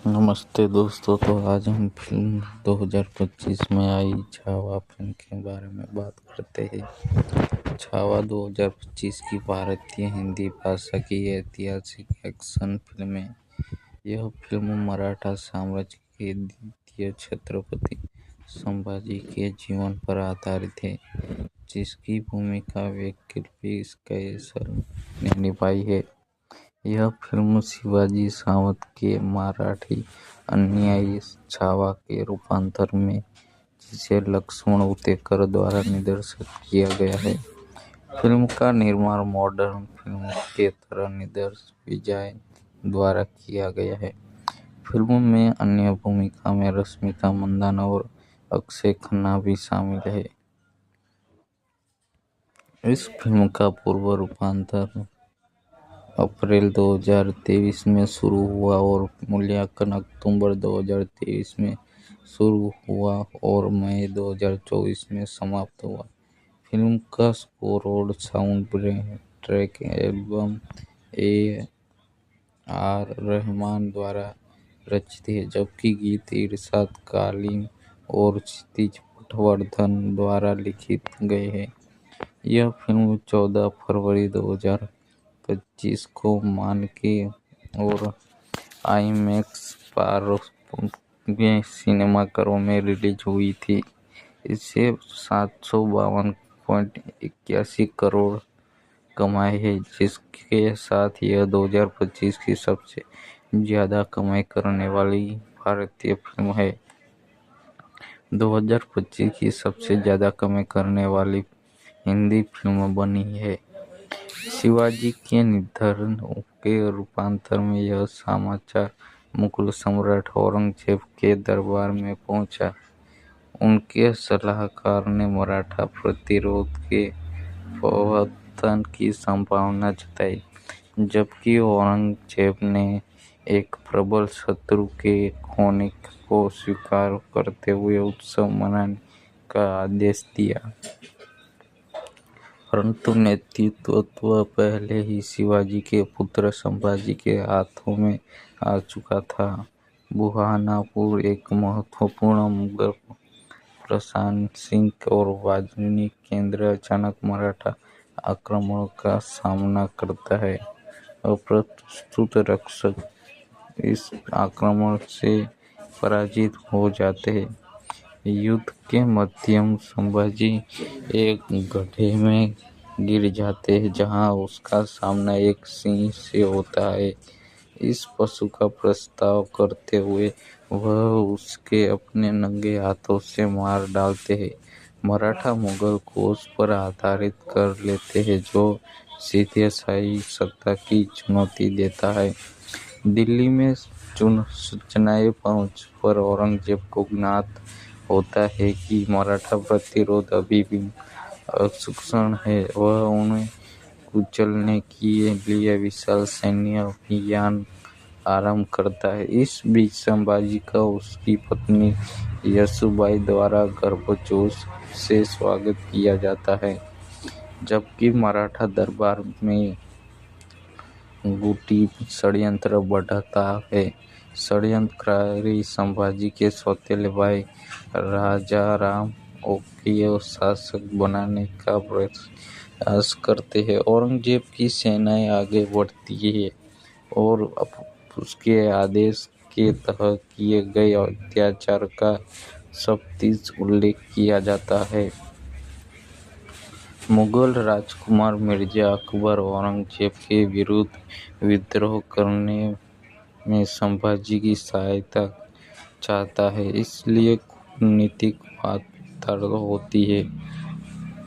नमस्ते दोस्तों। तो आज हम फिल्म 2025 में आई छावा फिल्म के बारे में बात करते हैं। छावा 2025 की भारतीय हिंदी भाषा की ऐतिहासिक एक्शन फिल्म है। यह फिल्म मराठा साम्राज्य के द्वितीय छत्रपति संभाजी के जीवन पर आधारित है, जिसकी भूमिका वैकल्पी कैसर ने निभाई है। यह फिल्म शिवाजी सावंत के मराठी अनुयायी छावा के रूपांतर में, जिसे लक्ष्मण उतेकर द्वारा निर्देशित किया गया है। फिल्म का निर्माण मॉडर्न फिल्म के तरह निर्देशक विजय द्वारा किया गया है। फिल्म में अन्य भूमिका में रश्मिका मंदाना और अक्षय खन्ना भी शामिल है। इस फिल्म का पूर्व रूपांतरण अप्रैल 2023 में शुरू हुआ और मूल्यांकन अक्टूबर 2023 में शुरू हुआ और मई 2024 में समाप्त हुआ। फिल्म का स्कोर और sound track album A R Rahman द्वारा रचित है, जबकि गीत इरशाद कालीम और क्षितिज पटवर्धन द्वारा लिखित गए हैं। यह फिल्म 14 फरवरी 2025 को मानके और आईमैक्स में सिनेमाघरों में रिलीज हुई थी। इसे 752.81 करोड़ कमाए हैं, जिसके साथ यह 2025 की सबसे ज्यादा कमाई करने वाली भारतीय फिल्म है। 2025 की सबसे ज्यादा कमाई करने वाली हिंदी फिल्म बनी है। शिवाजी के निधन के रूपांतर में यह समाचार मुगल सम्राट औरंगजेब के दरबार में पहुंचा। उनके सलाहकार ने मराठा प्रतिरोध के पतन की संभावना जताई, जबकि औरंगजेब ने एक प्रबल शत्रु के होने को स्वीकार करते हुए उत्सव मनाने का आदेश दिया। परंतु नेतृत्व पहले ही शिवाजी के पुत्र संभाजी के हाथों में आ चुका था। बुरहानपुर एक महत्वपूर्ण मुगल प्रशासनिक और वाणिज्यिक केंद्र अचानक मराठा आक्रमणों का सामना करता है। अप्रस्तुत रक्षक इस आक्रमण से पराजित हो जाते हैं। युद्ध के मध्य संभाजी एक गड्ढे में गिर जाते हैं, जहां उसका सामना एक सिंह से होता है। इस पशु का प्रस्ताव करते हुए वह उसके अपने नंगे हाथों से मार डालते हैं। मराठा मुगल को उस पर आधारित कर लेते हैं, जो सीधे शाही सत्ता की चुनौती देता है। दिल्ली में सूचनाएं पहुंच पर औरंगजेब को ज्ञात होता है कि मराठा प्रतिरोध अभी भी असक्षम है। वह उन्हें कुचलने के लिए विशाल सैन्य अभियान आरंभ करता है। इस बीच संभाजी का उसकी पत्नी यशोबाई द्वारा गर्मजोशी से स्वागत किया जाता है, जबकि मराठा दरबार में गुप्त षड्यंत्र बढ़ता है। षड्यंत्रकारी संभाजी के सौतेले भाई राजाराम को शासक बनाने का प्रयास करते हैं। औरंगजेब की सेनाएं आगे बढ़ती है और उसके आदेश के तहत किए गए अत्याचार का सख्ती से उल्लेख किया जाता है। मुगल राजकुमार मिर्जा अकबर औरंगजेब के विरुद्ध विद्रोह करने में संभाजी की सहायता चाहता है, इसलिए कूटनीतिक वार्ता होती है।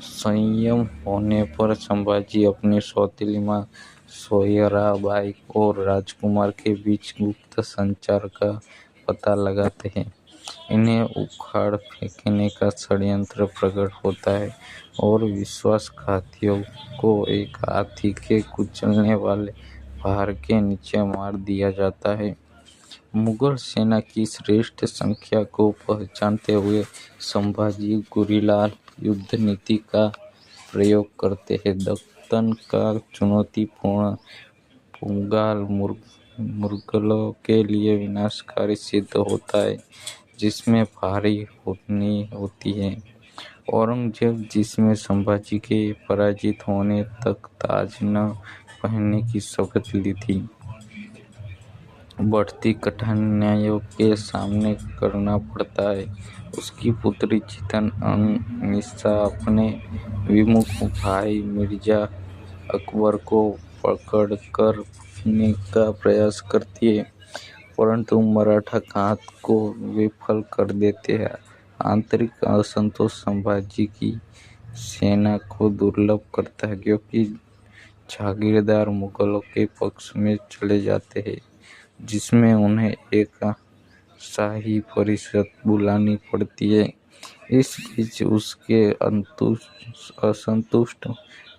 संयम होने पर संभाजी अपनी सौतेली मां सोयराबाई और राजकुमार के बीच गुप्त संचार का पता लगाते हैं। इन्हें उखाड़ फेंकने का षड्यंत्र प्रकट होता है और विश्वासघातियों को एक हाथी के कुचलने वाले भार के नीचे मार दिया जाता है। मुगल सेना की श्रेष्ठ संख्या को पहचानते हुए संभाजी गुरिल्ला युद्ध नीति का प्रयोग करते हैं। दक्कन का चुनौतीपूर्ण पुंगाल मुगलों के लिए विनाशकारी सिद्ध होता है, जिसमें भारी हानि होती है। औरंगजेब, जिसने संभाजी के पराजित होने तक ताज न पहनने की शपथ ली थी, बढ़ती कठिनाइयों के सामना करना पड़ता है। उसकी पुत्री जीतन निसा अपने विमुख भाई मिर्जा अकबर को पकड़कर पकड़ने का प्रयास करती है, परंतु मराठा घात को विफल कर देते हैं। आंतरिक असंतोष संभाजी की सेना को दुर्बल करता है, क्योंकि जागीरदार मुगलों के पक्ष में चले जाते हैं, जिसमें उन्हें एक शाही परिषद बुलानी पड़ती है। इस बीच उसके असंतुष्ट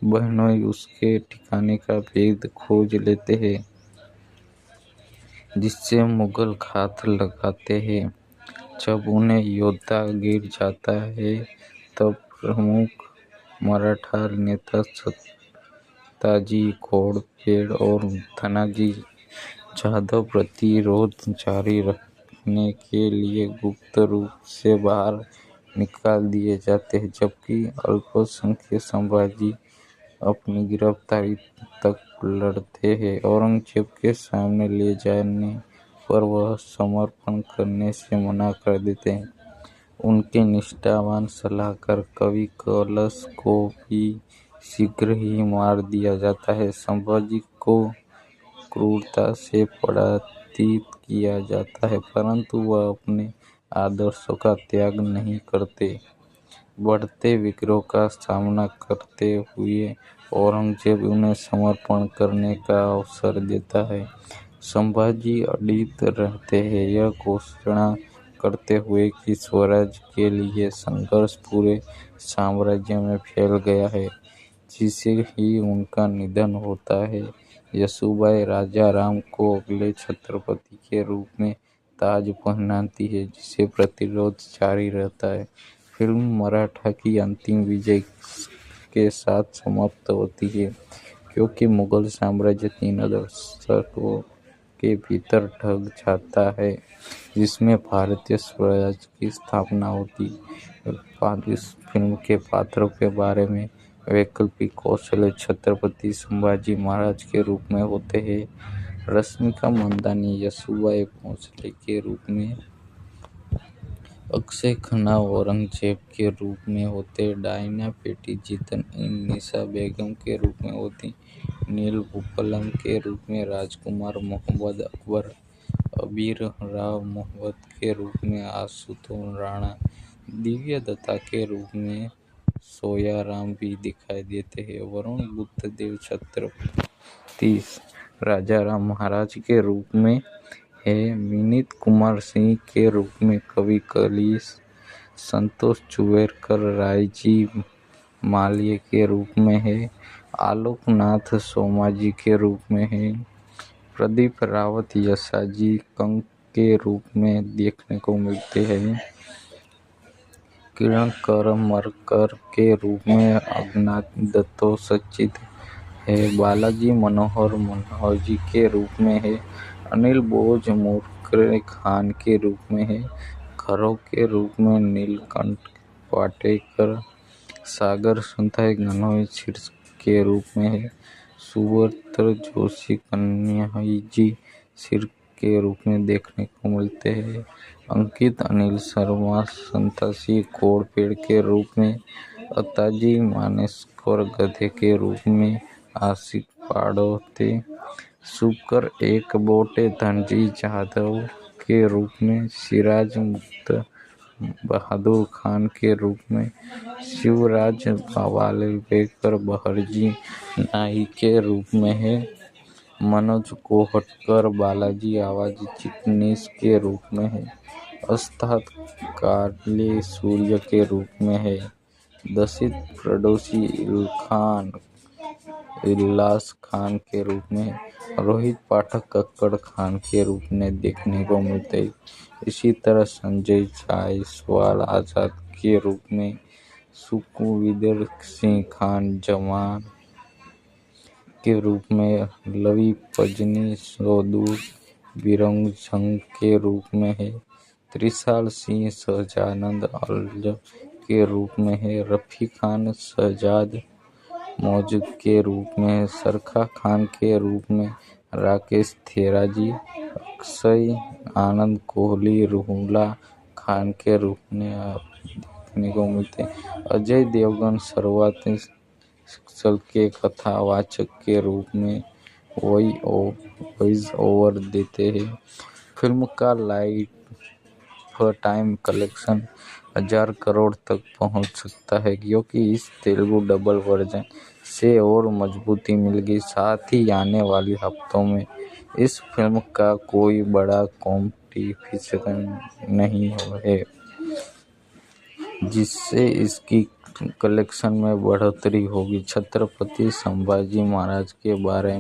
बहनोई उसके ठिकाने का भेद खोज लेते हैं, जिससे मुगल घात लगाते हैं। जब उन्हें योद्धा गिर जाता है, तब प्रमुख मराठा नेता ताजी घोड़पेड़ और धनाजी जाधव प्रतिरोध जारी रखने के लिए गुप्त रूप से बाहर निकाल दिए जाते हैं, जबकि अल्पसंख्यक संभाजी अपनी गिरफ्तारी तक लड़ते हैं। औरंगजेब के सामने ले जाने पर वह समर्पण करने से मना कर देते हैं। उनके निष्ठावान सलाहकार कवि कलश को भी शीघ्र ही मार दिया जाता है। संभाजी को क्रूरता से पराजित किया जाता है, परंतु वह अपने आदर्शों का त्याग नहीं करते। बढ़ते विद्रोह का सामना करते हुए औरंगजेब उन्हें समर्पण करने का अवसर देता है। संभाजी अडिग रहते हैं, यह घोषणा करते हुए कि स्वराज के लिए संघर्ष पूरे साम्राज्य में फैल गया है। जिसे ही उनका निधन होता है। येसुबाई राजाराम को अगले छत्रपति के रूप में ताज पहनाती है, जिससे प्रतिरोध जारी रहता है। फिल्म मराठा की अंतिम विजय के साथ समाप्त होती है, क्योंकि मुगल साम्राज्य 3 दशकों के भीतर ढह जाता है, जिसमें भारतीय स्वराज की स्थापना होती है। इस फिल्म के पात्रों के बारे में वैकल्पिक कौशल छत्रपति संभाजी महाराज के रूप में होते हैं, रश्मिका मंदानी येसुबाई भोसले के रूप में, अक्षय खन्ना औरंगजेब के रूप में होते, डायना पेटी जीतन निसा बेगम के रूप में होती, नील भूपलम के रूप में राजकुमार मोहम्मद अकबर, अबीर राव मोहम्मद के रूप में आशुतोष राणा, दिव्या दत्ता के रूप में सोयाराम भी दिखाई देते हैं। वरुण बुद्धदेव छत्रपति राजाराम महाराज के रूप में है, विनीत कुमार सिंह के रूप में कवि कलिश, संतोष चुवेरकर रायजी मालवीय के रूप में है, आलोकनाथ सोमाजी के रूप में है, प्रदीप रावत यशाजी कंक के रूप में देखने को मिलते हैं, किरण करमरकर के रूप में अज्ञात दत्तो सचित है, बालाजी मनोहर मनोहरजी के रूप में है, अनिल बोज मुरकरे खान के रूप में है, खरो के रूप में नीलकंठ पाटेकर, सागर संताई गनोई शीर्ष के रूप में है, सुब्रत जोशी कन्हैयाजी सिर के रूप में देखने को मिलते हैं, अंकित अनिल शर्मा संतासी घोड़पेड़ के रूप में, अताजी मानेसकर गधे के रूप में, आशिक पाड़ोते, शुक्र एक बोटे धनजी जाधव के रूप में, सिराज मुक्त बहादुर खान के रूप में, शिवराज वालेकर बहरजी नाई के रूप में है, मनोज कोहटकर बालाजी आवाजी चिटनीस के रूप में है, अस्ताद काले सूर्य के रूप में है, दसित पड़ोसी इल्लास खान के रूप में, रोहित पाठक कक्कड़ खान के रूप में देखने को मिलते हैं। इसी तरह संजय जायसवाल आजाद के रूप में, सुखविंदर सिंह खान जवान के रूप में, लवी पजनी सोदूर बिरंगझंग के रूप में है, त्रिशाल सिंह शहजानंद अल्ज के रूप में है, रफ़ी खान शहजाद मौजूद के रूप में, सरखा खान के रूप में, राकेश थेराजी, अक्षय आनंद कोहली रूहुल्ला खान के रूप में आप देखने को मिलते हैं। अजय देवगन सर्वाधिक के कथावाचक के रूप में वॉइस ओवर देते हैं। फिल्म का लाइफ टाइम कलेक्शन 1000 करोड़ तक पहुंच सकता है, क्योंकि इस तेलुगु डबल वर्जन से और मजबूती मिल गई। साथ ही आने वाले हफ्तों में इस फिल्म का कोई बड़ा कॉम्पिटिशन नहीं है, जिससे इसकी कलेक्शन में बढ़ोतरी होगी। छत्रपति संभाजी महाराज के बारे में